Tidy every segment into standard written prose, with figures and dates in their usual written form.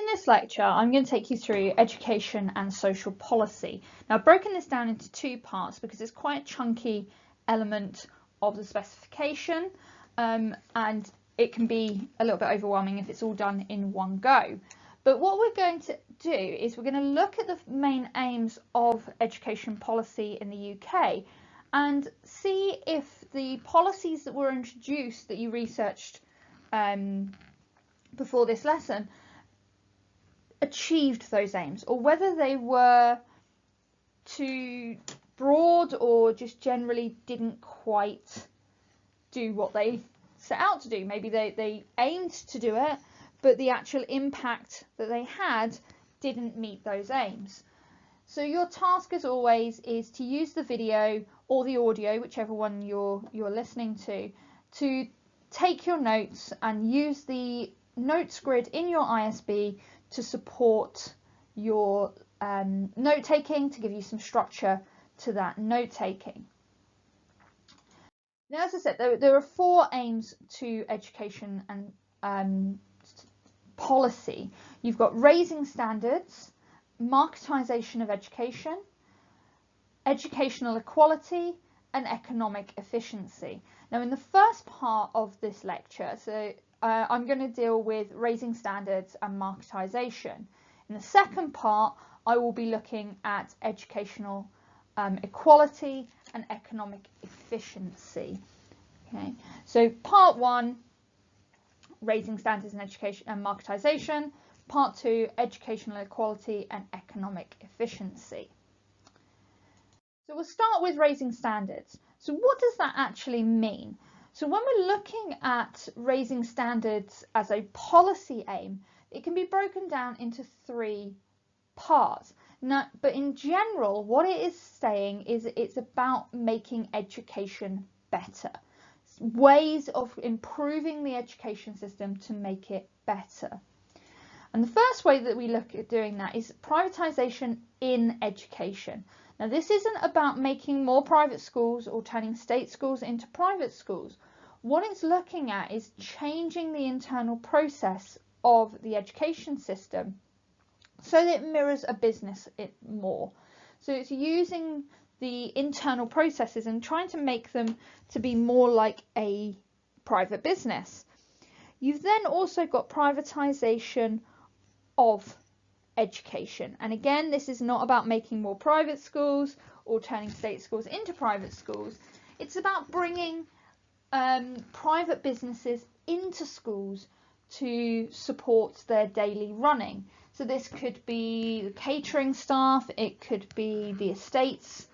in this lecture, I'm going to take you through education and social policy. Now, I've broken this down into two parts because it's quite a chunky element of the specification, and it can be a little bit overwhelming if it's all done in one go. But what we're going to do is we're going to look at the main aims of education policy in the UK and see if the policies that were introduced that you researched before this lesson achieved those aims, or whether they were too broad or just generally didn't quite do what they set out to do. Maybe they aimed to do it, but the actual impact that they had didn't meet those aims. So your task, as always, is to use the video or the audio, whichever one you're listening to take your notes and use the notes grid in your ISB to support your note taking, to give you some structure to that note taking. Now, as I said, there are four aims to education and policy. You've got raising standards, marketisation of education, educational equality, and economic efficiency. Now, in the first part of this lecture, I'm going to deal with raising standards and marketisation. In the second part, I will be looking at educational equality and economic efficiency. Okay, so part one, raising standards in education and marketisation. Part two, educational equality and economic efficiency. So we'll start with raising standards. So what does that actually mean? So when we're looking at raising standards as a policy aim, it can be broken down into three parts. Now, but in general, what it is saying is it's about making education better. Ways of improving the education system to make it better. And the first way that we look at doing that is privatisation in education. Now, this isn't about making more private schools or turning state schools into private schools. What it's looking at is changing the internal process of the education system so that it mirrors a business more. So it's using the internal processes and trying to make them to be more like a private business. You've then also got privatisation of education, and again, this is not about making more private schools or turning state schools into private schools. It's about bringing private businesses into schools to support their daily running. So this could be the catering staff, it could be the estates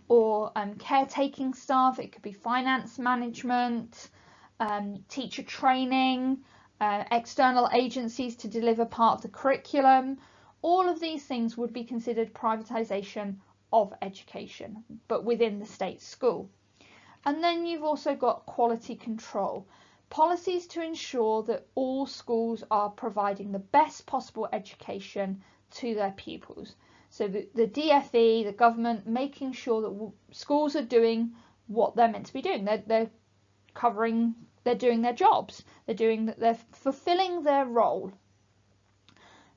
or caretaking staff, it could be finance management, teacher training, external agencies to deliver part of the curriculum. All of these things would be considered privatisation of education, but within the state school. And then you've also got quality control. Policies to ensure that all schools are providing the best possible education to their pupils. So the DfE, the government, making sure that schools are doing what they're meant to be doing. They're doing their jobs. They're fulfilling their role.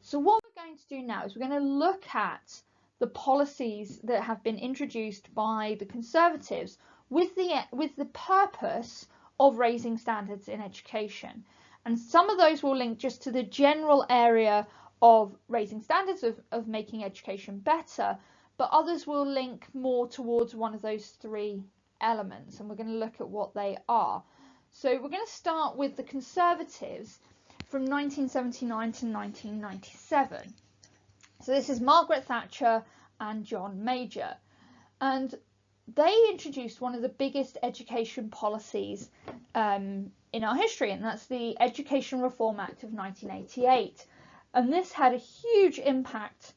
So what we're going to do now is we're going to look at the policies that have been introduced by the Conservatives with the purpose of raising standards in education. And some of those will link just to the general area of raising standards, of making education better, but others will link more towards one of those three elements, and we're going to look at what they are. So we're going to start with the Conservatives from 1979 to 1997. So this is Margaret Thatcher and John Major, and they introduced one of the biggest education policies in our history, and that's the Education Reform Act of 1988. And this had a huge impact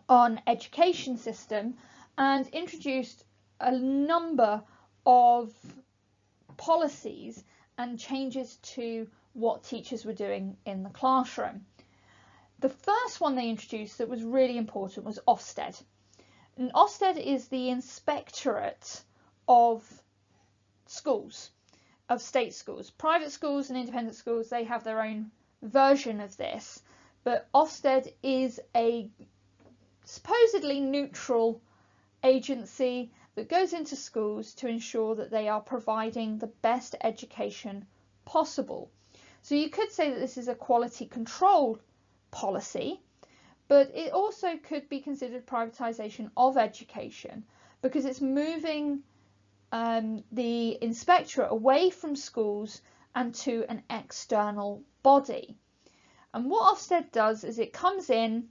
on education system and introduced a number of policies and changes to what teachers were doing in the classroom. The first one they introduced that was really important was Ofsted. And Ofsted is the inspectorate of schools, of state schools. Private schools and independent schools, they have their own version of this, but Ofsted is a supposedly neutral agency that goes into schools to ensure that they are providing the best education possible. So you could say that this is a quality control policy, but it also could be considered privatisation of education, because it's moving the inspectorate away from schools and to an external body. And what Ofsted does is it comes in,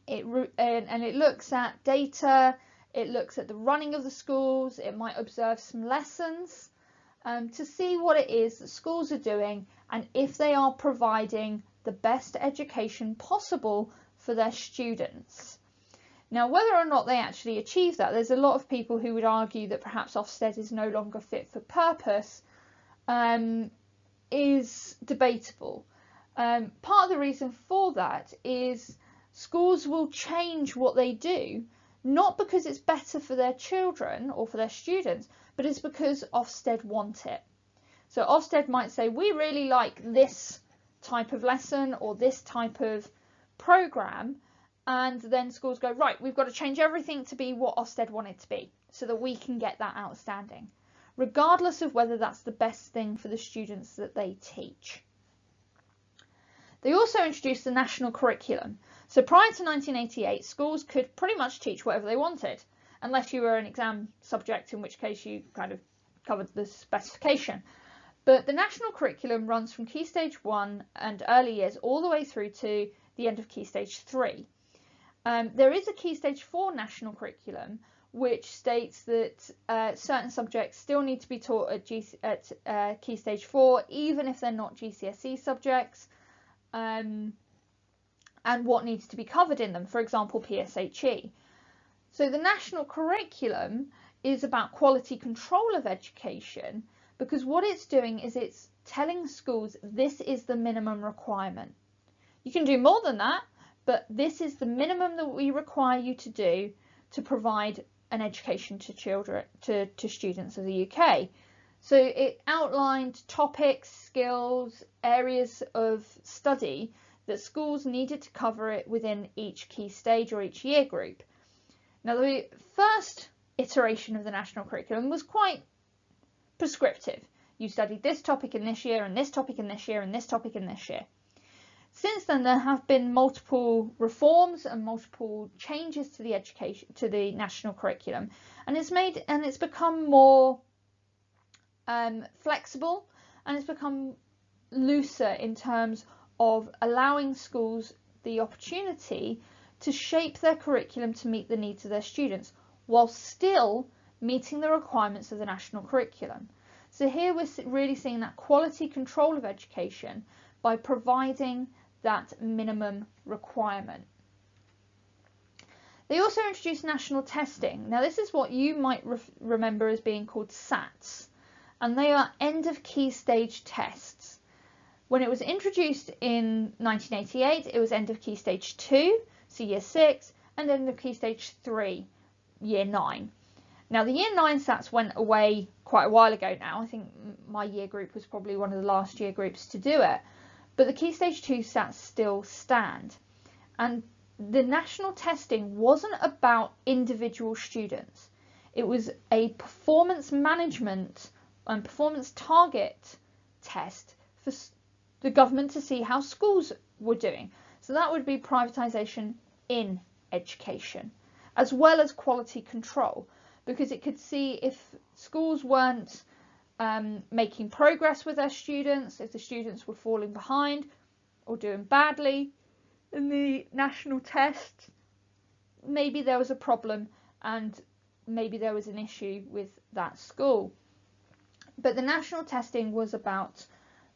and it looks at data, it looks at the running of the schools, it might observe some lessons to see what it is that schools are doing and if they are providing the best education possible for their students. Now, whether or not they actually achieve that, there's a lot of people who would argue that perhaps Ofsted is no longer fit for purpose, is debatable. Part of the reason for that is schools will change what they do, not because it's better for their children or for their students, but it's because Ofsted want it. So Ofsted might say, we really like this type of lesson or this type of programme, and then schools go, right, we've got to change everything to be what Ofsted want it to be so that we can get that outstanding, regardless of whether that's the best thing for the students that they teach. They also introduced the national curriculum. So prior to 1988, schools could pretty much teach whatever they wanted, unless you were an exam subject, in which case you kind of covered the specification. But the national curriculum runs from Key Stage 1 and early years all the way through to the end of Key Stage 3. There is a Key Stage 4 national curriculum, which states that certain subjects still need to be taught at Key Stage 4, even if they're not GCSE subjects. And what needs to be covered in them, for example, PSHE. So the national curriculum is about quality control of education, because what it's doing is it's telling schools this is the minimum requirement. You can do more than that, but this is the minimum that we require you to do to provide an education to children, to students of the UK. So it outlined topics, skills, areas of study that schools needed to cover it within each key stage or each year group. Now, the first iteration of the national curriculum was quite prescriptive. You studied this topic in this year, and this topic in this year, and this topic in this year. Since then, there have been multiple reforms and multiple changes to the education, to the national curriculum, and it's become more flexible, and it's become looser in terms of allowing schools the opportunity to shape their curriculum to meet the needs of their students, while still meeting the requirements of the national curriculum. So here we're really seeing that quality control of education by providing that minimum requirement. They also introduced national testing. Now, this is what you might remember as being called SATs, and they are end of key stage tests. When it was introduced in 1988, it was end of key stage 2, so year 6, and end of key stage 3, year 9. Now, the year 9 SATs went away quite a while ago now. I think my year group was probably one of the last year groups to do it. But the key stage 2 SATs still stand. And the national testing wasn't about individual students. It was a performance management and performance target test for the government to see how schools were doing. So that would be privatisation in education, as well as quality control, because it could see if schools weren't making progress with their students, if the students were falling behind or doing badly in the national test, maybe there was a problem and maybe there was an issue with that school. But the national testing was about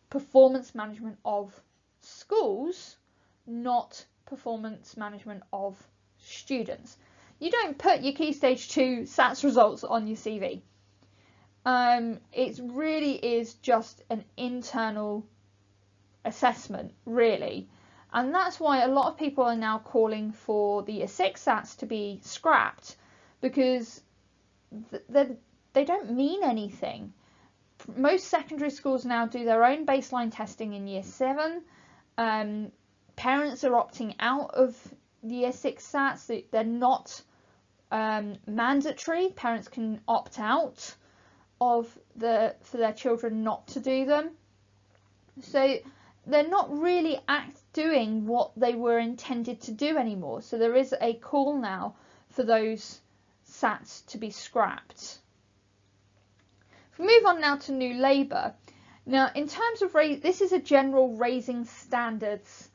performance management of schools, not performance management of students. You don't put your Key Stage 2 SATs results on your CV. It really is just an internal assessment, really. And that's why a lot of people are now calling for the Year 6 SATs to be scrapped, because they don't mean anything. Most secondary schools now do their own baseline testing in Year 7. Parents are opting out of Year 6 SATs. They're not mandatory. Parents can opt out for their children not to do them. So they're not really doing what they were intended to do anymore. So there is a call now for those SATs to be scrapped. If we move on now to New Labour. Now, in terms of this is a general raising standards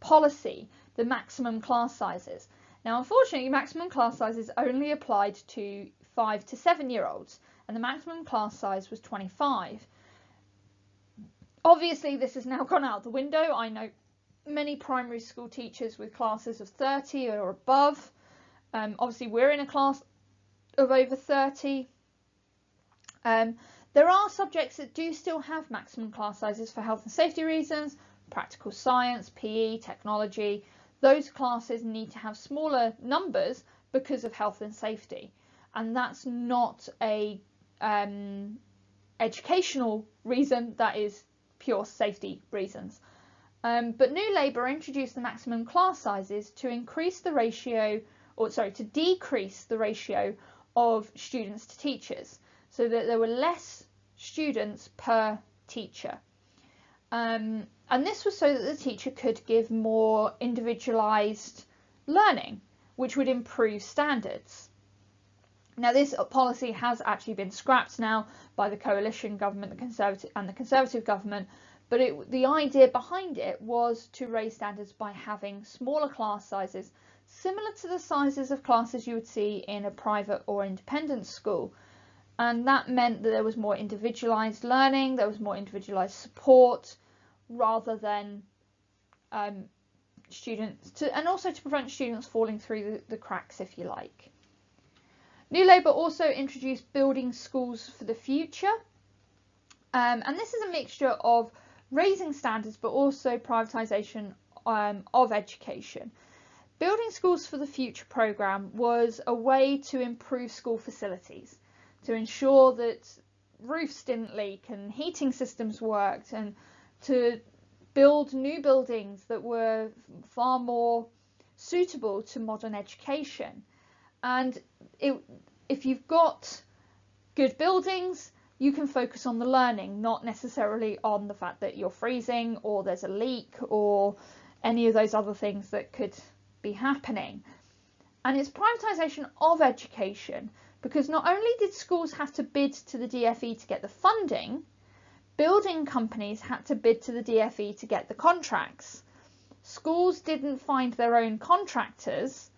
policy, the maximum class sizes. Now, unfortunately, maximum class sizes only applied to 5 to 7-year-olds, and the maximum class size was 25. Obviously, this has now gone out the window. I know many primary school teachers with classes of 30 or above. Obviously, we're in a class of over 30. There are subjects that do still have maximum class sizes for health and safety reasons, practical science, PE, technology. Those classes need to have smaller numbers because of health and safety. And that's not a educational reason, that is pure safety reasons. But New Labour introduced the maximum class sizes to increase the ratio, to decrease the ratio of students to teachers, so that there were less students per teacher. And this was so that the teacher could give more individualised learning, which would improve standards. Now, this policy has actually been scrapped now by the coalition government, the Conservative government, but the idea behind it was to raise standards by having smaller class sizes, similar to the sizes of classes you would see in a private or independent school. And that meant that there was more individualised learning, there was more individualised support, rather than students, and also to prevent students falling through the cracks, if you like. New Labour also introduced Building Schools for the Future, and this is a mixture of raising standards but also privatisation of education. Building Schools for the Future programme was a way to improve school facilities, to ensure that roofs didn't leak and heating systems worked, and to build new buildings that were far more suitable to modern education. And if you've got good buildings, you can focus on the learning, not necessarily on the fact that you're freezing or there's a leak or any of those other things that could be happening. And it's privatisation of education, because not only did schools have to bid to the DFE to get the funding, building companies had to bid to the DFE to get the contracts. Schools didn't find their own contractors.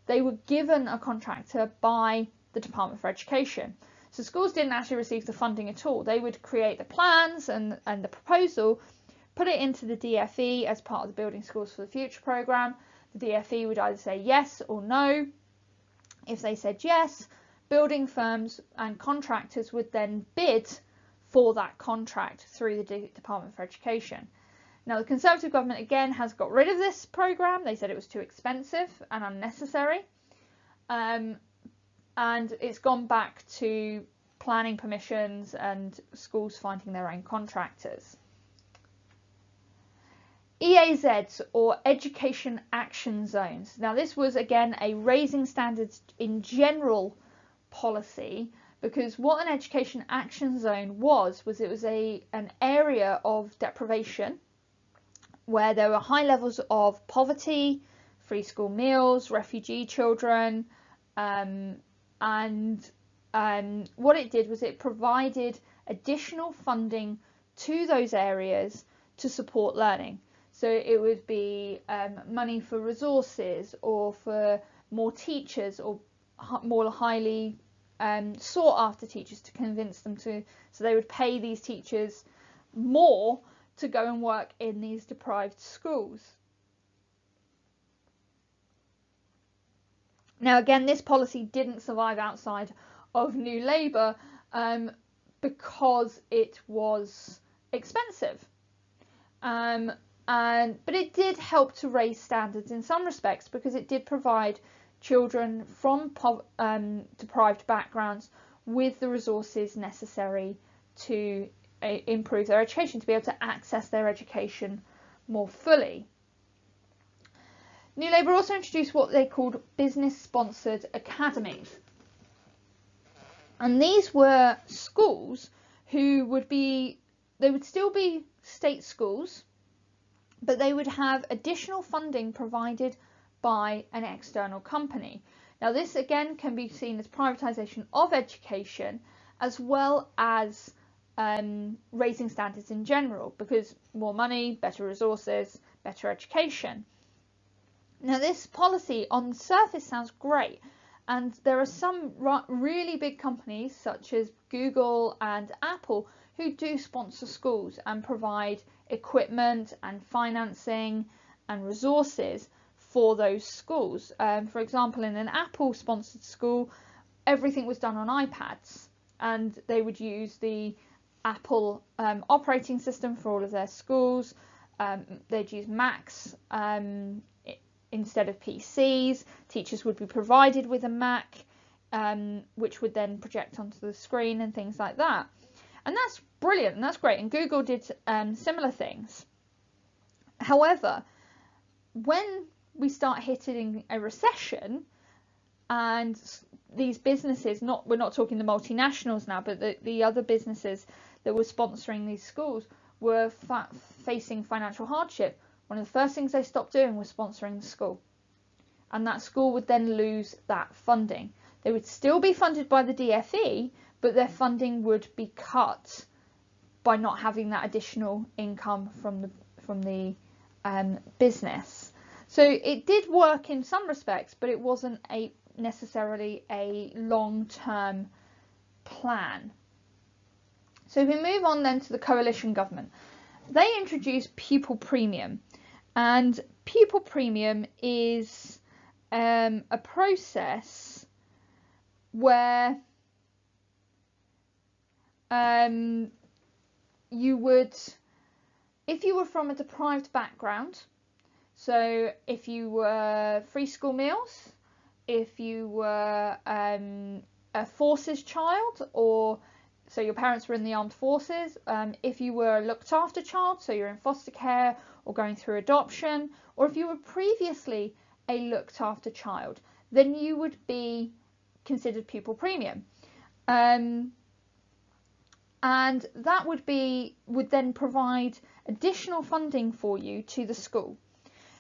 They were given a contractor by the Department for Education. So schools didn't actually receive the funding at all. They would create the plans and the proposal, put it into the DFE as part of the Building Schools for the Future programme. The DFE would either say yes or no. If they said yes, building firms and contractors would then bid for that contract through the Department for Education. Now, the Conservative government again has got rid of this programme. They said it was too expensive and unnecessary. And it's gone back to planning permissions and schools finding their own contractors. EAZs, or Education Action Zones. Now, this was again a raising standards in general policy, because what an Education Action Zone was it was an area of deprivation where there were high levels of poverty, free school meals, refugee children, and what it did was it provided additional funding to those areas to support learning. So it would be money for resources, or for more teachers, or more highly sought after teachers to convince them to, so they would pay these teachers more to go and work in these deprived schools. Now again, this policy didn't survive outside of New Labour because it was expensive, but it did help to raise standards in some respects, because it did provide children from deprived backgrounds with the resources necessary to improve their education, to be able to access their education more fully. New Labour also introduced what they called business-sponsored academies. And these were schools who they would still be state schools, but they would have additional funding provided by an external company. Now this again can be seen as privatisation of education, as well as raising standards in general, because more money, better resources, better education. Now this policy on the surface sounds great, and there are some really big companies such as Google and Apple who do sponsor schools and provide equipment and financing and resources for those schools. For example, in an Apple sponsored school, everything was done on iPads, and they would use the Apple operating system for all of their schools. They'd use Macs instead of PCs. Teachers would be provided with a Mac, which would then project onto the screen and things like that. And that's brilliant and that's great. And Google did similar things. However, when we start hitting a recession, and these businesses, we're not talking the multinationals now, but the other businesses that were sponsoring these schools were facing financial hardship, one of the first things they stopped doing was sponsoring the school. And that school would then lose that funding. They would still be funded by the DFE, but their funding would be cut by not having that additional income from the business. So it did work in some respects, but it wasn't necessarily a long-term plan. So if we move on then to the coalition government, they introduced pupil premium, and pupil premium is a process where you would, if you were from a deprived background, so if you were free school meals, if you were a forces child, or so your parents were in the armed forces, if you were a looked after child, so you're in foster care or going through adoption, or if you were previously a looked after child, then you would be considered pupil premium. And that would then provide additional funding for you to the school.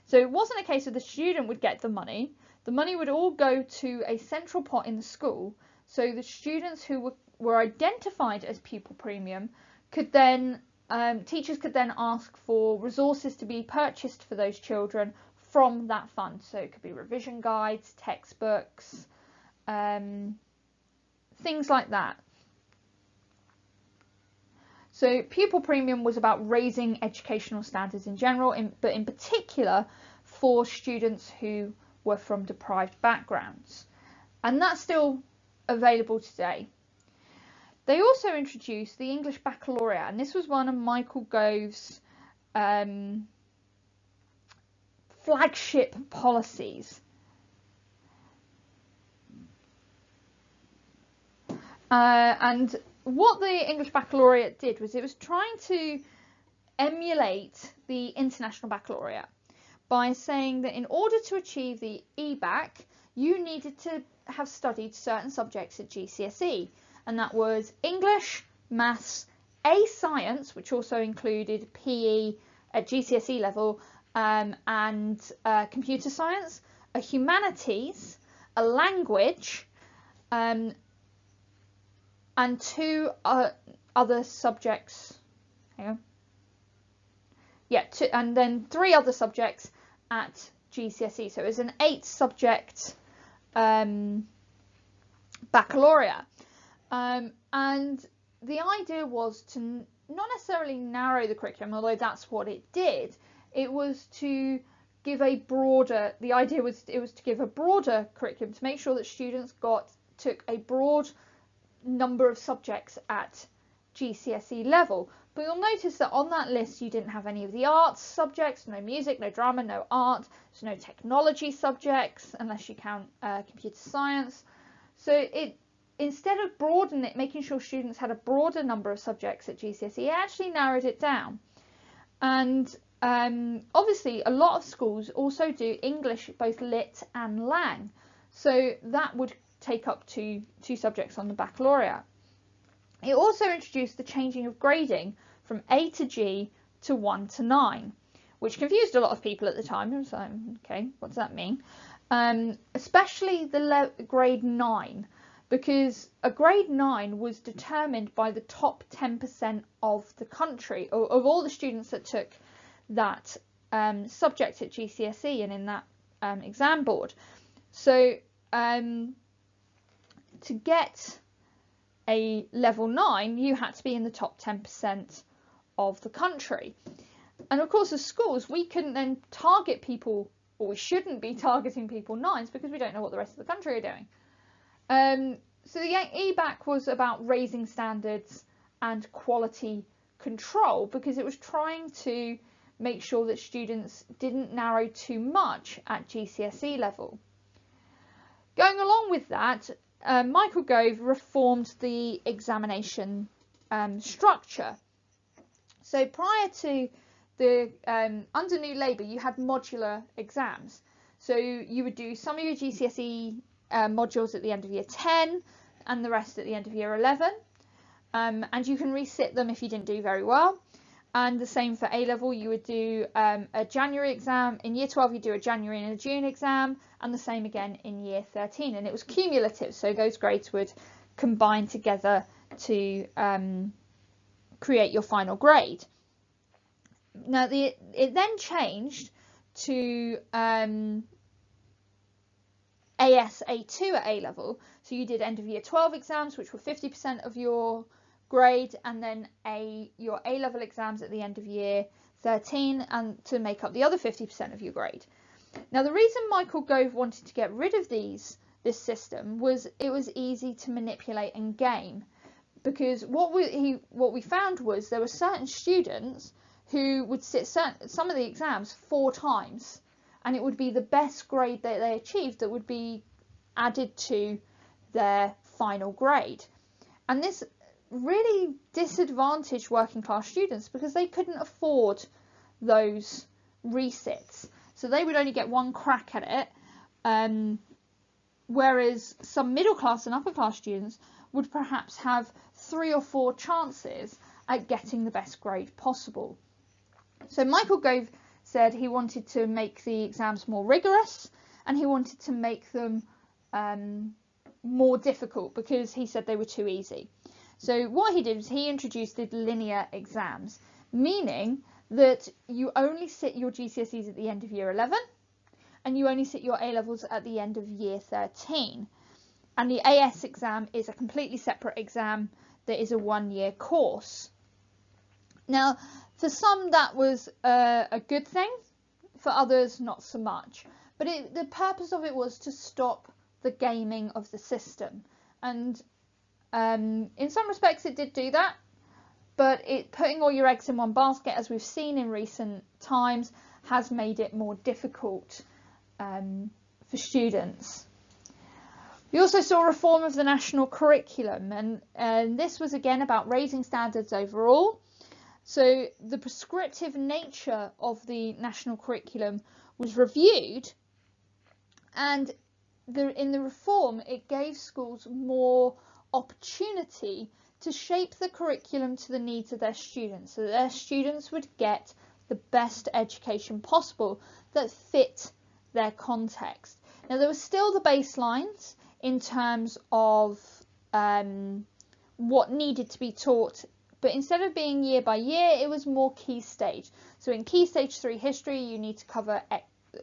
So it wasn't a case of the student would get the money would all go to a central pot in the school, so the students who were identified as pupil premium could then, teachers could then ask for resources to be purchased for those children from that fund. So it could be revision guides, textbooks, things like that. So pupil premium was about raising educational standards in general, but in particular for students who were from deprived backgrounds. And that's still available today. They also introduced the English Baccalaureate, and this was one of Michael Gove's flagship policies. And what the English Baccalaureate did was it was trying to emulate the International Baccalaureate by saying that in order to achieve the EBAC, you needed to have studied certain subjects at GCSE, and that was English, Maths, A Science, which also included PE at GCSE level, and Computer Science, a Humanities, a Language, and two other subjects. Hang on. Yeah, and then 3 other subjects at GCSE. So it was an 8-subject baccalaureate. And the idea was to not necessarily narrow the curriculum, although that's what it did. It was to give the idea was to give a broader curriculum, to make sure that students took a broad number of subjects at GCSE level. But you'll notice that on that list you didn't have any of the arts subjects, no music, no drama, no art, so no technology subjects, unless you count computer science. So instead of broadening it, making sure students had a broader number of subjects at GCSE, it actually narrowed it down. And obviously a lot of schools also do English, both Lit and Lang, so that would take up two subjects on the baccalaureate. It also introduced the changing of grading from A to G to 1 to 9, which confused a lot of people at the time. It was like, okay, what does that mean? Especially the grade 9, because a grade 9 was determined by the top 10% of the country, or of all the students that took that subject at GCSE and in that exam board. So to get a level 9, you had to be in the top 10% of the country. And of course, as schools, we couldn't then target people, or we shouldn't be targeting people 9s, because we don't know what the rest of the country are doing. So the EBAC was about raising standards and quality control, because it was trying to make sure that students didn't narrow too much at GCSE level. Going along with that, Michael Gove reformed the examination structure. So prior to the under New Labour, you had modular exams. So you would do some of your GCSE modules at the end of year 10 and the rest at the end of year 11. And you can resit them if you didn't do very well. And the same for A level, you would do a January exam. In year 12, you do a January and a June exam, and the same again in year 13. And it was cumulative, so those grades would combine together to create your final grade. Now, it then changed to AS-A2 at A level. So you did end of year 12 exams, which were 50% of your grade, and then your A level exams at the end of year 13, and to make up the other 50% of your grade. Now, the reason Michael Gove wanted to get rid of this system was it was easy to manipulate and game, because what we found was there were certain students who would sit some of the exams 4 times, and it would be the best grade that they achieved that would be added to their final grade. And this really disadvantaged working class students, because they couldn't afford those resits, so they would only get one crack at it, whereas some middle class and upper class students would perhaps have 3 or 4 chances at getting the best grade possible. So Michael Gove said he wanted to make the exams more rigorous, and he wanted to make them more difficult, because he said they were too easy. So what he did was he introduced the linear exams, meaning that you only sit your GCSEs at the end of year 11, and you only sit your A levels at the end of year 13. And the AS exam is a completely separate exam that is a 1-year course. Now, for some that was a good thing, for others not so much. But the purpose of it was to stop the gaming of the system. And in some respects it did do that, but putting all your eggs in one basket, as we've seen in recent times, has made it more difficult for students. We also saw reform of the national curriculum, and this was again about raising standards overall. So the prescriptive nature of the national curriculum was reviewed, and in the reform it gave schools more opportunity to shape the curriculum to the needs of their students, so that their students would get the best education possible that fit their context. Now, there were still the baselines in terms of what needed to be taught, but instead of being year by year, it was more key stage. So in Key Stage 3 history, you need to cover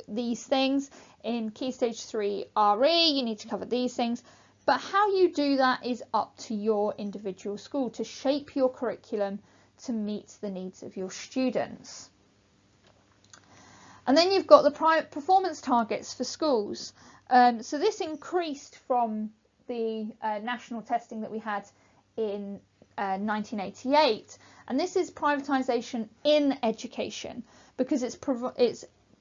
these things. In Key Stage 3 RE, you need to cover these things. But how you do that is up to your individual school to shape your curriculum to meet the needs of your students. And then you've got the performance targets for schools. So this increased from the national testing that we had in 1988, and this is privatisation in education, because it's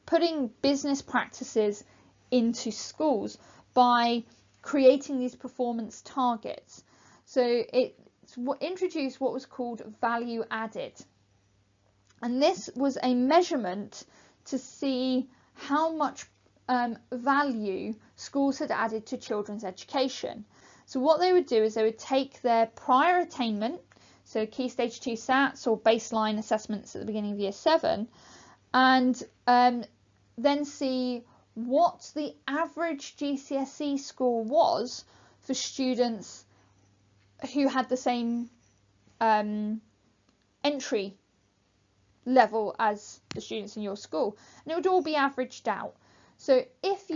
putting business practices into schools by creating these performance targets. So it's introduced what was called value added. And this was a measurement to see how much value schools had added to children's education. So what they would do is they would take their prior attainment, so Key Stage 2 SATs or baseline assessments at the beginning of Year 7, and then see what the average GCSE score was for students who had the same entry level as the students in your school, and it would all be averaged out. So if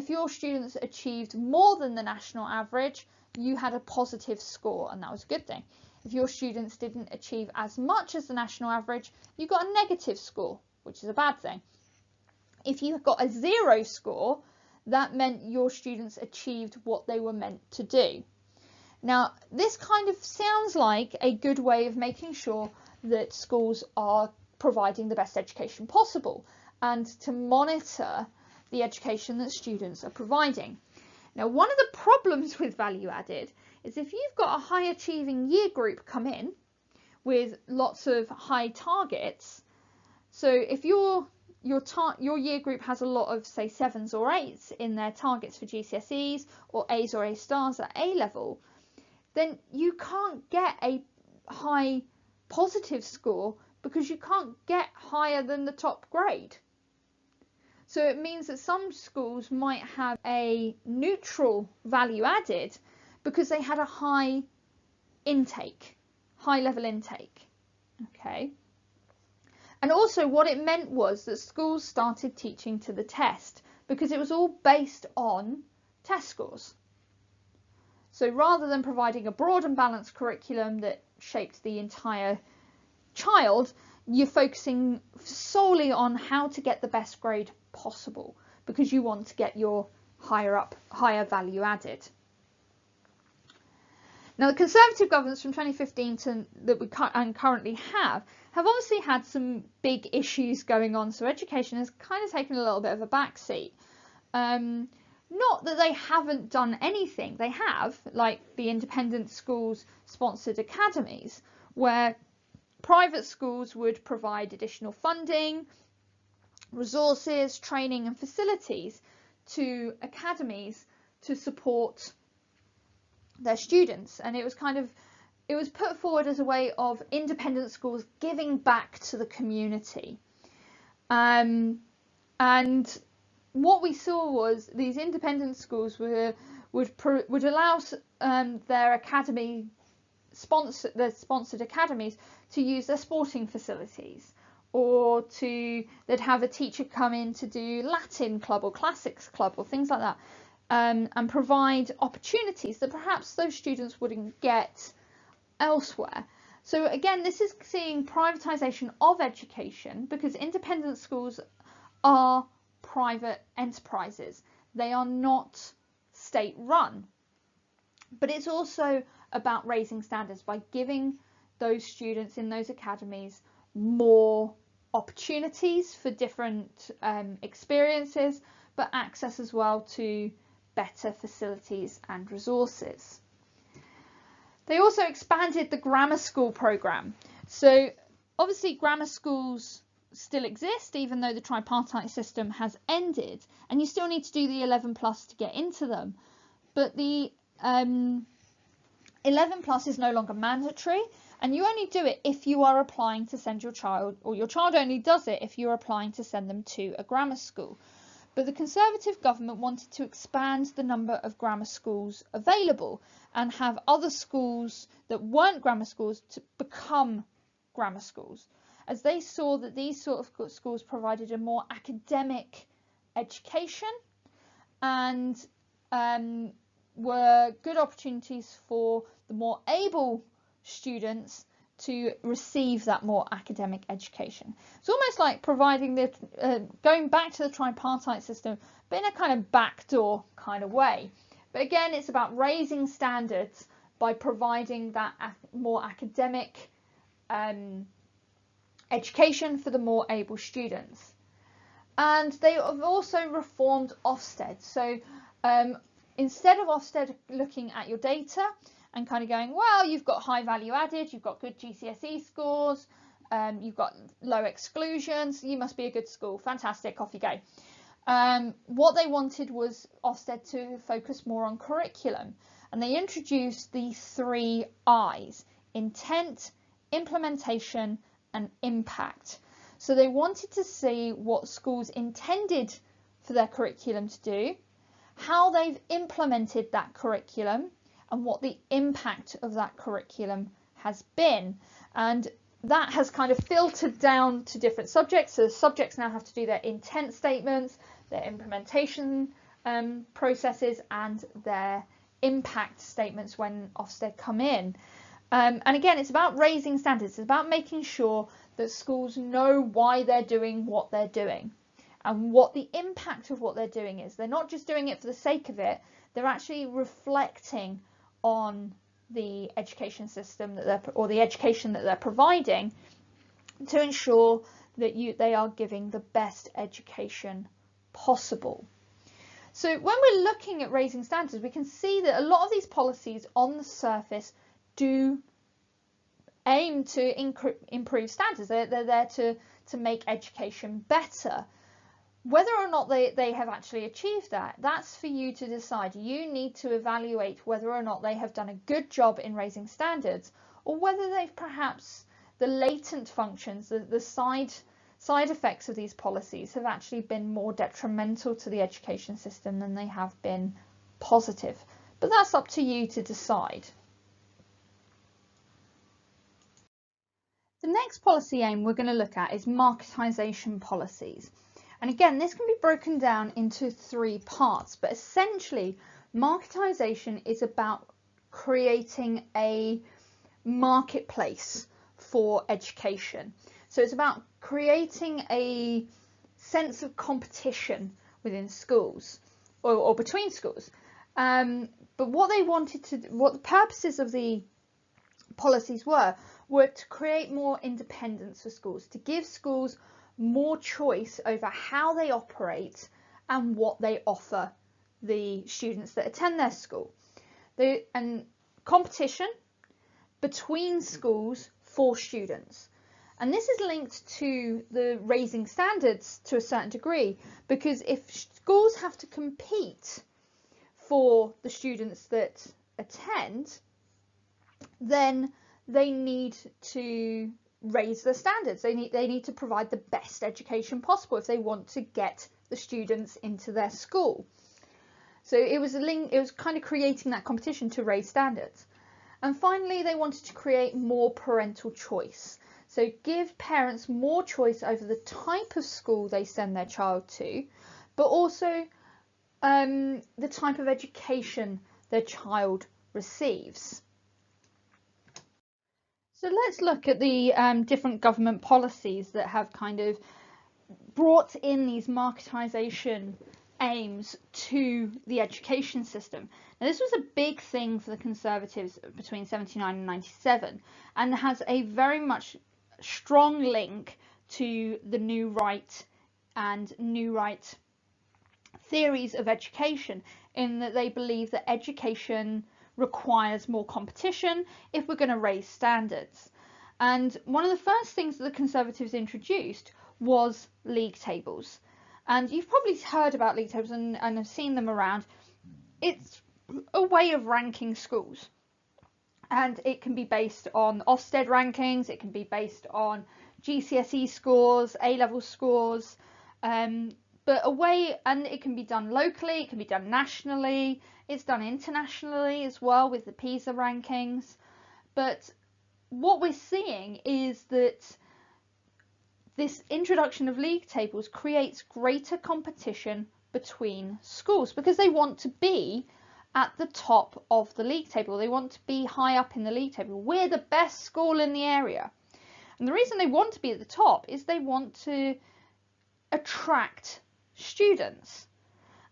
your students achieved more than the national average, you had a positive score, and that was a good thing. If your students didn't achieve as much as the national average, you got a negative score, which is a bad thing. If you got a 0 score, that meant your students achieved what they were meant to do. Now, this kind of sounds like a good way of making sure that schools are providing the best education possible and to monitor the education that students are providing. Now, one of the problems with value added is if you've got a high achieving year group come in with lots of high targets, so if your year group has a lot of, say, 7s or 8s in their targets for GCSEs, or A's or A stars at A level, then you can't get a high positive score because you can't get higher than the top grade. So it means that some schools might have a neutral value added because they had a high level intake. Okay. And also what it meant was that schools started teaching to the test because it was all based on test scores. So rather than providing a broad and balanced curriculum that shaped the entire child, you're focusing solely on how to get the best grade possible because you want to get your higher value added. Now, the Conservative governments from 2015 that we currently have obviously had some big issues going on, so education has kind of taken a little bit of a backseat. Not that they haven't done anything, they have, like the independent schools sponsored academies, where private schools would provide additional funding, resources, training and facilities to academies to support their students. And it was put forward as a way of independent schools giving back to the community. And what we saw was these independent schools would allow their sponsored academies to use their sporting facilities, or they'd have a teacher come in to do Latin club or classics club or things like that, and provide opportunities that perhaps those students wouldn't get elsewhere. So again, this is seeing privatisation of education because independent schools are private enterprises. They are not state run. But it's also about raising standards by giving those students in those academies more opportunities for different experiences, but access as well to better facilities and resources. They also expanded the grammar school programme. So obviously grammar schools still exist even though the tripartite system has ended, and you still need to do the 11 plus to get into them, but the 11 plus is no longer mandatory, and you only do it if you are applying to send your child, or your child only does it if you're applying to send them to a grammar school. But the Conservative government wanted to expand the number of grammar schools available and have other schools that weren't grammar schools to become grammar schools, as they saw that these sort of schools provided a more academic education and were good opportunities for the more able students to receive that more academic education. It's almost like providing going back to the tripartite system, but in a kind of backdoor kind of way. But again, it's about raising standards by providing that more academic education for the more able students. And they have also reformed Ofsted. So instead of Ofsted looking at your data and kind of going, well, you've got high value added, you've got good GCSE scores, you've got low exclusions, you must be a good school, fantastic, off you go. What they wanted was Ofsted to focus more on curriculum, and they introduced the 3 I's: intent, implementation and impact. So they wanted to see what schools intended for their curriculum to do, how they've implemented that curriculum, and what the impact of that curriculum has been. And that has kind of filtered down to different subjects. So the subjects now have to do their intent statements, their implementation processes, and their impact statements when Ofsted come in. And again, it's about raising standards. It's about making sure that schools know why they're doing what they're doing and what the impact of what they're doing is. They're not just doing it for the sake of it. They're actually reflecting on the education system or the education that they're providing to ensure that they are giving the best education possible. So when we're looking at raising standards, we can see that a lot of these policies on the surface do aim to improve standards. They're there to make education better. Whether or not they have actually achieved that, that's for you to decide. You need to evaluate whether or not they have done a good job in raising standards, or whether they've perhaps, the latent functions, the side effects of these policies have actually been more detrimental to the education system than they have been positive. But that's up to you to decide. The next policy aim we're going to look at is marketisation policies. And again, this can be broken down into 3 parts, but essentially marketisation is about creating a marketplace for education. So it's about creating a sense of competition within schools or between schools. But what the purposes of the policies were to create more independence for schools, to give schools more choice over how they operate and what they offer the students that attend their school. And competition between schools for students. And this is linked to the raising standards to a certain degree, because if schools have to compete for the students that attend, then they need to raise their standards. They need to provide the best education possible if they want to get the students into their school. So it was kind of creating that competition to raise standards. And finally, they wanted to create more parental choice. So give parents more choice over the type of school they send their child to, but also the type of education their child receives. So let's look at the different government policies that have kind of brought in these marketisation aims to the education system. Now, this was a big thing for the Conservatives between 79 and 97, and has a very much strong link to the New Right and New Right theories of education, in that they believe that education requires more competition if we're going to raise standards. And one of the first things that the Conservatives introduced was league tables. And you've probably heard about league tables and have seen them around. It's a way of ranking schools. And it can be based on Ofsted rankings, it can be based on GCSE scores, A-level scores, but and it can be done locally, it can be done nationally, it's done internationally as well with the PISA rankings. But what we're seeing is that this introduction of league tables creates greater competition between schools, because they want to be at the top of the league table. They want to be high up in the league table. We're the best school in the area. And the reason they want to be at the top is they want to attract students.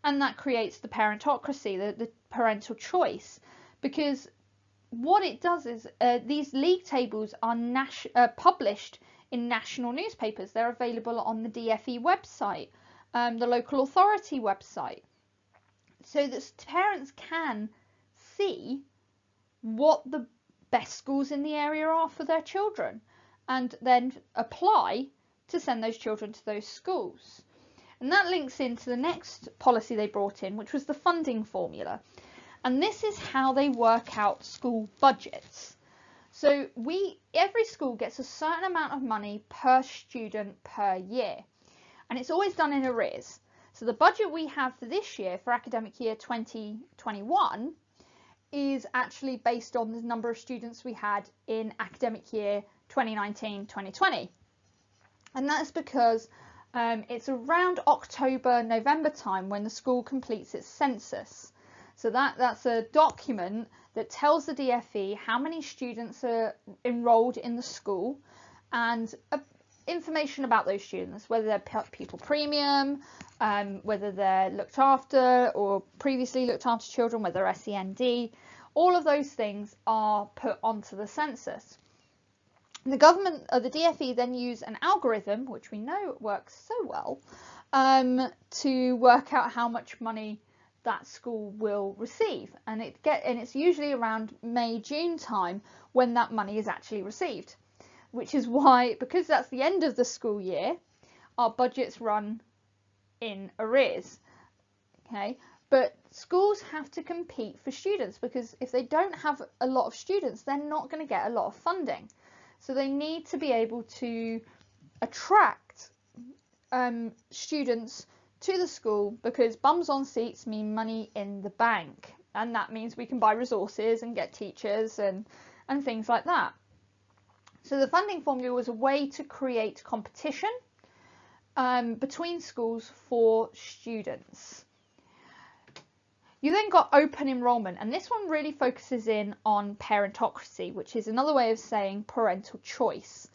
And that creates the parentocracy, the parental choice. Because what it does is these league tables are published in national newspapers. They're available on the DFE website, the local authority website, so that parents can see what the best schools in the area are for their children. and then apply to send those children to those schools. And that links into the next policy they brought in, which was the funding formula. And this is how they work out school budgets. So every school gets a certain amount of money per student per year, and it's always done in arrears. So the budget we have for this year, for academic year 2021, is actually based on the number of students we had in academic year 2019-2020. And that's because it's around October, November time when the school completes its census. So that's a document that tells the DfE how many students are enrolled in the school, and information about those students, whether they're pupil premium, whether they're looked after or previously looked after children, whether they're SEND. All of those things are put onto the census. The government, the DfE, then use an algorithm, which we know works so well, to work out how much money that school will receive, and it's usually around May, June time when that money is actually received, which is why, because that's the end of the school year, our budgets run in arrears. Okay, but schools have to compete for students, because if they don't have a lot of students, they're not going to get a lot of funding. So they need to be able to attract students to the school, because bums on seats mean money in the bank, and that means we can buy resources and get teachers and things like that. So the funding formula was a way to create competition between schools for students. You then got open enrollment, and this one really focuses in on parentocracy, which is another way of saying parental choice.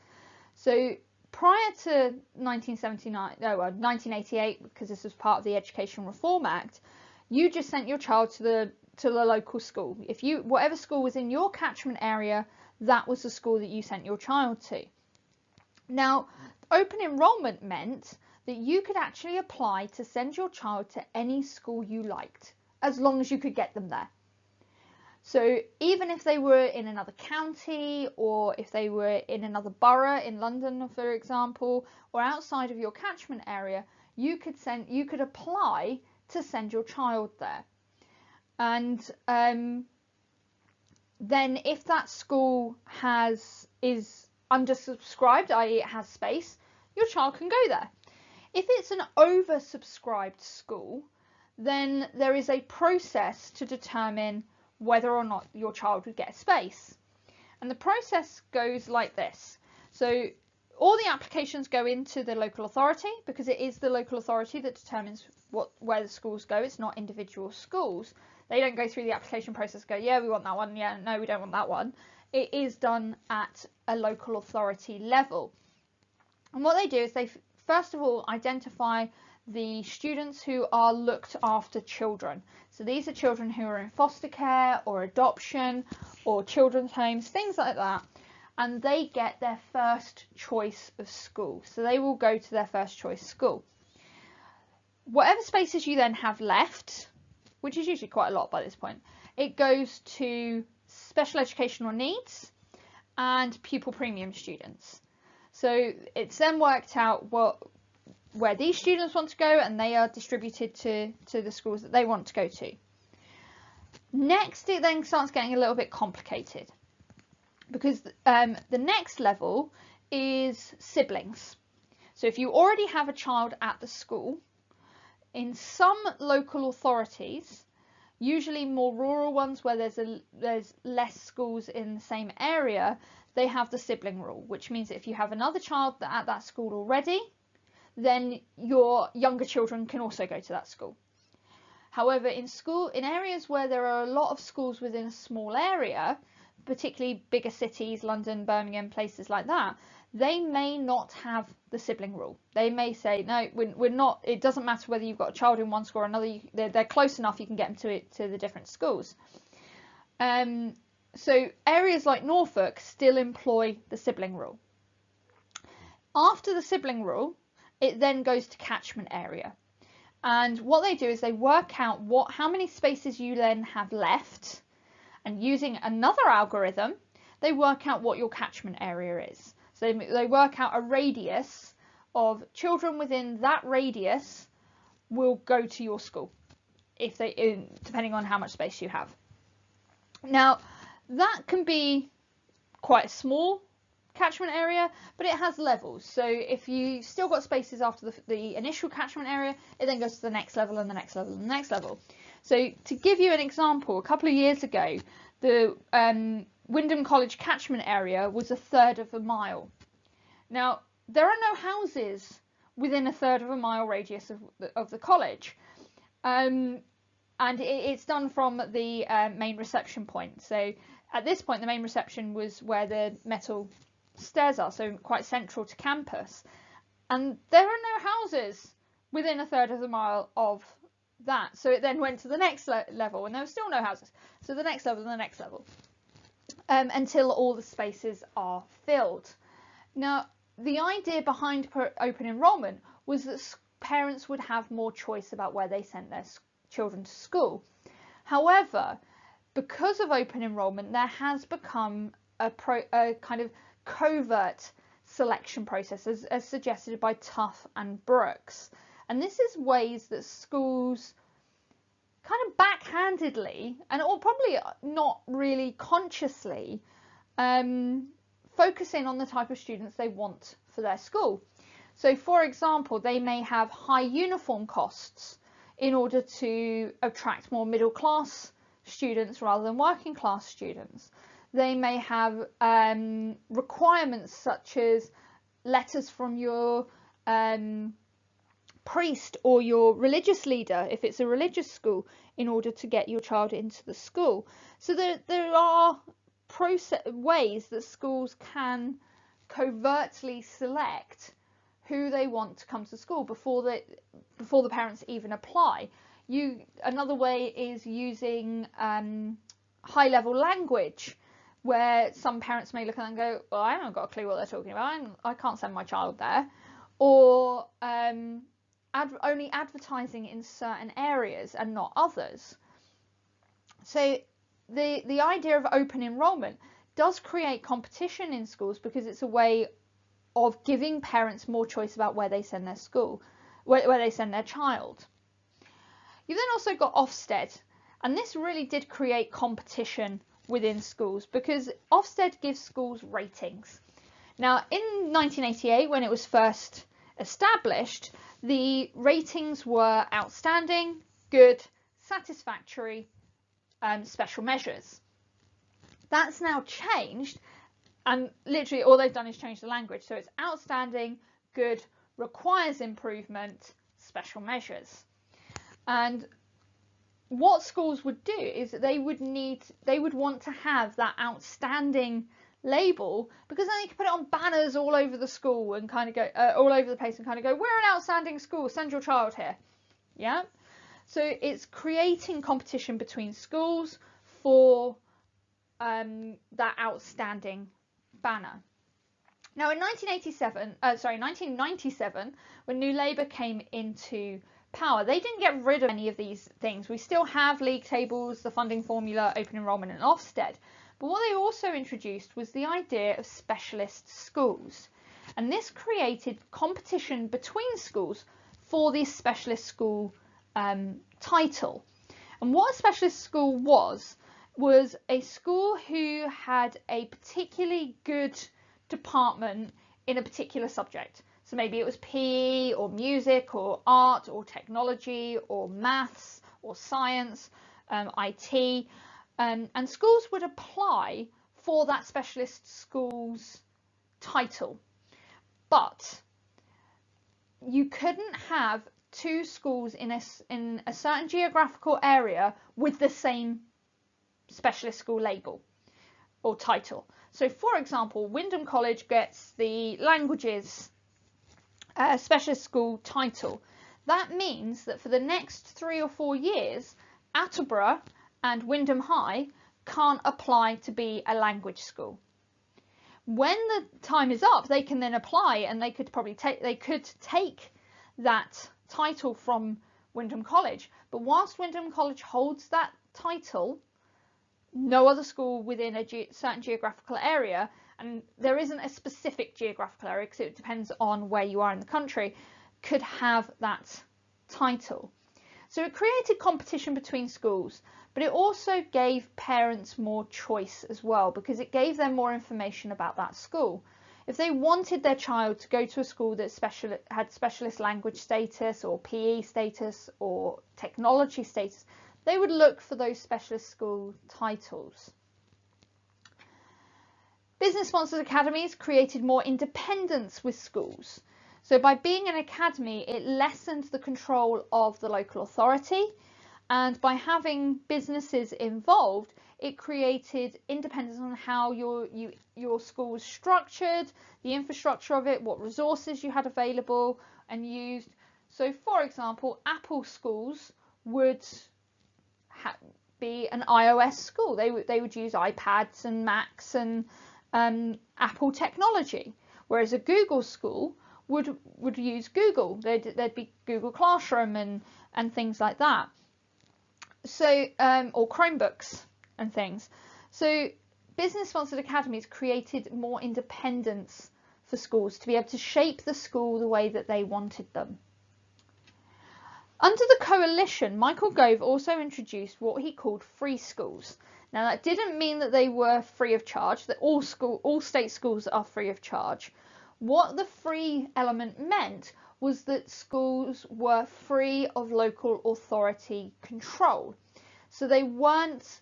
So prior to 1988, because this was part of the Education Reform Act, you just sent your child to the local school. Whatever school was in your catchment area, that was the school that you sent your child to. Now, open enrollment meant that you could actually apply to send your child to any school you liked, as long as you could get them there. So even if they were in another county, or if they were in another borough in London, for example, or outside of your catchment area, you could apply to send your child there. And then if that school is undersubscribed, i.e. it has space, your child can go there. If it's an oversubscribed school, then there is a process to determine whether or not your child would get a space. And the process goes like this. So all the applications go into the local authority, because it is the local authority that determines where the schools go. It's not individual schools. They don't go through the application process, go, yeah, we want that one, yeah, no, we don't want that one. It is done at a local authority level. And what they do is they first of all identify the students who are looked after children. So these are children who are in foster care or adoption or children's homes, things like that. And they get their first choice of school. So they will go to their first choice school. Whatever spaces you then have left, which is usually quite a lot by this point, it goes to special educational needs and pupil premium students. So it's then worked out where these students want to go, and they are distributed to the schools that they want to go to. Next, it then starts getting a little bit complicated, because the next level is siblings. So if you already have a child at the school, in some local authorities, usually more rural ones where there's less schools in the same area, they have the sibling rule, which means that if you have another child at that school already, then your younger children can also go to that school. However, in areas where there are a lot of schools within a small area, particularly bigger cities, London, Birmingham, places like that, they may not have the sibling rule. They may say, no, we're not, it doesn't matter whether you've got a child in one school or another, they're close enough, you can get them to the different schools. So areas like Norfolk still employ the sibling rule. After the sibling rule, it then goes to catchment area. And what they do is they work out how many spaces you then have left, and using another algorithm, they work out what your catchment area is. So they work out a radius of children within that radius will go to your school, if they, depending on how much space you have. Now, that can be quite a small catchment area, but it has levels. So if you still got spaces after the initial catchment area, it then goes to the next level and the next level and the next level. So to give you an example, a couple of years ago, the Wyndham College catchment area was 1/3 of a mile. Now, there are no houses within 1/3 of a mile radius of the college. And it's done from the main reception point. So at this point, the main reception was where the metal stairs are, so quite central to campus. And there are no houses within 1/3 of the mile of that. So it then went to the next level, and there were still no houses. So the next level and the next level, until all the spaces are filled. Now, the idea behind open enrollment was that parents would have more choice about where they sent their children to school. However, because of open enrollment, there has become a kind of covert selection process, as suggested by Tough and Brooks. And this is ways that schools kind of backhandedly, or probably not really consciously, focus in on the type of students they want for their school. So, for example, they may have high uniform costs in order to attract more middle class students rather than working class students. They may have requirements such as letters from your priest or your religious leader, if it's a religious school, in order to get your child into the school. So there are ways that schools can covertly select who they want to come to school before the parents even apply. Another way is using high-level language, where some parents may look at that and go, well, I haven't got a clue what they're talking about, I can't send my child there. Or only advertising in certain areas and not others. So the idea of open enrollment does create competition in schools, because it's a way of giving parents more choice about where they send their where they send their child. You've then also got Ofsted, and this really did create competition within schools, because Ofsted gives schools ratings. Now, in 1988, when it was first established, the ratings were outstanding, good, satisfactory, special measures. That's now changed, and literally all they've done is change the language. So it's outstanding, good, requires improvement, special measures. And what schools would do is they would want to have that outstanding label, because then they can put it on banners all over the school and kind of go all over the place and kind of go, we're an outstanding school, send your child here. Yeah. So it's creating competition between schools for that outstanding banner. Now, in 1997, when New Labour came into power, they didn't get rid of any of these things. We still have league tables, the funding formula, open enrollment, and Ofsted. But what they also introduced was the idea of specialist schools. And this created competition between schools for this specialist school title. And what a specialist school was a school who had a particularly good department in a particular subject. So maybe it was PE or music or art or technology or maths or science, IT. And schools would apply for that specialist school's title. But you couldn't have two schools in a certain geographical area with the same specialist school label or title. So, for example, Wyndham College gets the languages specialist school title. That means that for the next 3 or 4 years, Attleborough and Wyndham High can't apply to be a language school. When the time is up, they can then apply, and they could take that title from Wyndham College. But whilst Wyndham College holds that title, no other school within a certain geographical area, and there isn't a specific geographical area because it depends on where you are in the country, could have that title. So it created competition between schools, but it also gave parents more choice as well, because it gave them more information about that school. If they wanted their child to go to a school that had specialist language status or PE status or technology status, they would look for those specialist school titles. Business-sponsored academies created more independence with schools. So by being an academy, it lessened the control of the local authority, and by having businesses involved, it created independence on how your school was structured, the infrastructure of it, what resources you had available and used. So for example, Apple schools would be an iOS school. They would use iPads and Macs and Apple technology, whereas a Google school would use Google. There'd be Google Classroom and things like that. So or Chromebooks and things. So business-sponsored academies created more independence for schools to be able to shape the school the way that they wanted them. Under the coalition, Michael Gove also introduced what he called free schools. Now that didn't mean that they were free of charge, that all state schools are free of charge. What the free element meant was that schools were free of local authority control. So they weren't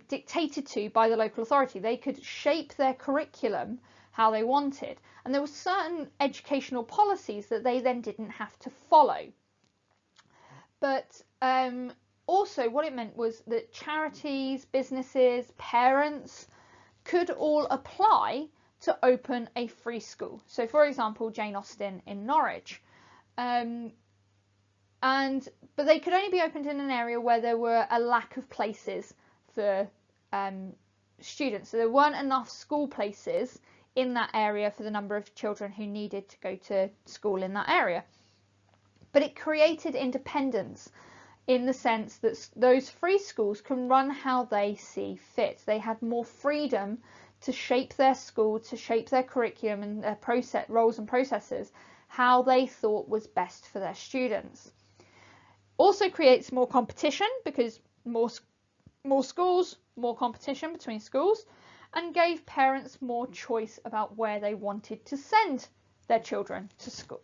dictated to by the local authority. They could shape their curriculum how they wanted. And there were certain educational policies that they then didn't have to follow. But also what it meant was that charities, businesses, parents could all apply to open a free school. So for example, Jane Austen in Norwich. But they could only be opened in an area where there were a lack of places for students. So there weren't enough school places in that area for the number of children who needed to go to school in that area. But it created independence in the sense that those free schools can run how they see fit. They had more freedom to shape their school, to shape their curriculum and their roles and processes how they thought was best for their students. Also creates more competition, because more schools, more competition between schools, and gave parents more choice about where they wanted to send their children to school.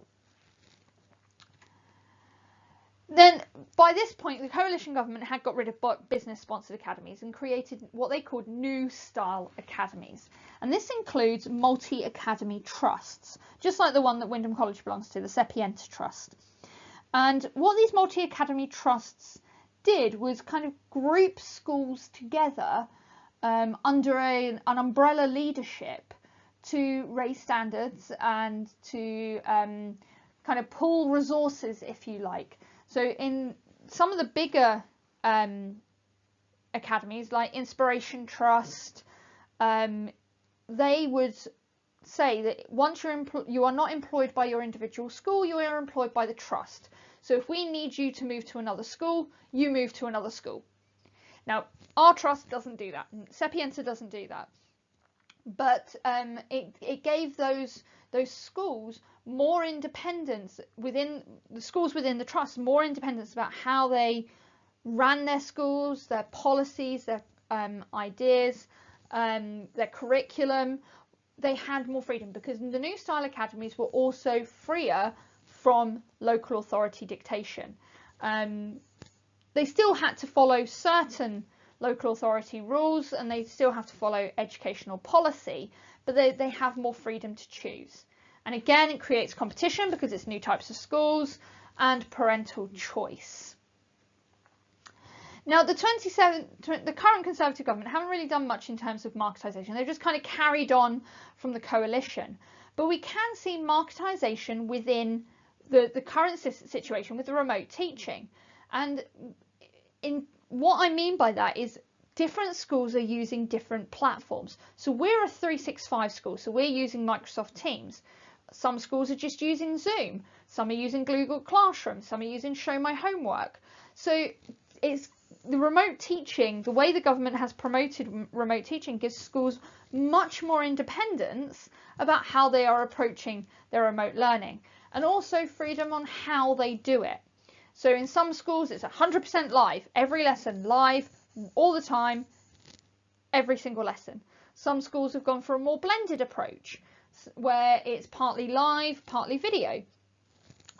Then by this point, the coalition government had got rid of business-sponsored academies and created what they called new style academies. And this includes multi-academy trusts, just like the one that Wymondham College belongs to, the Sapienta Trust. And what these multi-academy trusts did was kind of group schools together under an umbrella leadership to raise standards and to kind of pool resources, if you like. So in some of the bigger academies, like Inspiration Trust, they would say that once you are not employed by your individual school, you are employed by the trust. So if we need you to move to another school, you move to another school. Now, our trust doesn't do that. Sapienta doesn't do that. But it gave those schools more independence within the schools within the trust, more independence about how they ran their schools, their policies, their ideas, their curriculum. They had more freedom because the new style academies were also freer from local authority dictation. They still had to follow certain local authority rules and they still have to follow educational policy, but they have more freedom to choose. And again, it creates competition because it's new types of schools and parental choice. Now, the current Conservative government haven't really done much in terms of marketisation. They've just kind of carried on from the coalition. But we can see marketisation within the current situation with the remote teaching. And what I mean by that is different schools are using different platforms. So we're a 365 school, so we're using Microsoft Teams. Some schools are just using Zoom. Some are using Google Classroom. Some are using Show My Homework. So the remote teaching, the way the government has promoted remote teaching, gives schools much more independence about how they are approaching their remote learning, and also freedom on how they do it. So in some schools it's 100% live, every lesson live, all the time, every single lesson. Some schools have gone for a more blended approach, where it's partly live, partly video.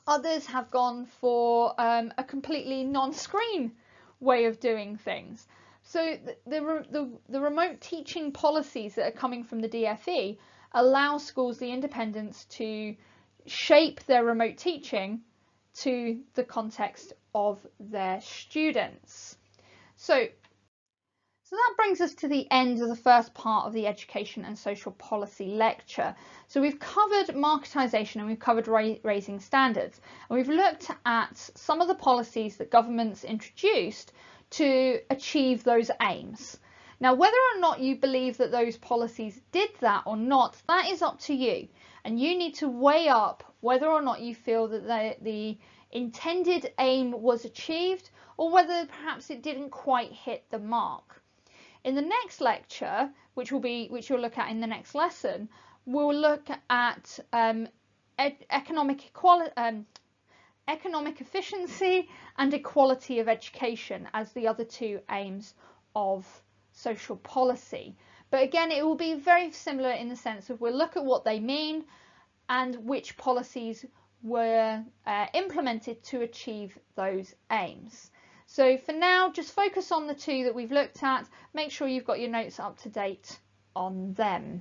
Others have gone for a completely non-screen way of doing things. So the remote teaching policies that are coming from the DfE allow schools the independence to shape their remote teaching to the context of their students. So that brings us to the end of the first part of the education and social policy lecture. So we've covered marketisation and we've covered raising standards, and we've looked at some of the policies that governments introduced to achieve those aims. Now, whether or not you believe that those policies did that or not, that is up to you, and you need to weigh up whether or not you feel that the intended aim was achieved, or whether perhaps it didn't quite hit the mark. In the next lecture, which you'll look at in the next lesson, we'll look at economic efficiency and equality of education as the other two aims of social policy. But again, it will be very similar in the sense of we'll look at what they mean and which policies were implemented to achieve those aims. So for now, just focus on the two that we've looked at. Make sure you've got your notes up to date on them.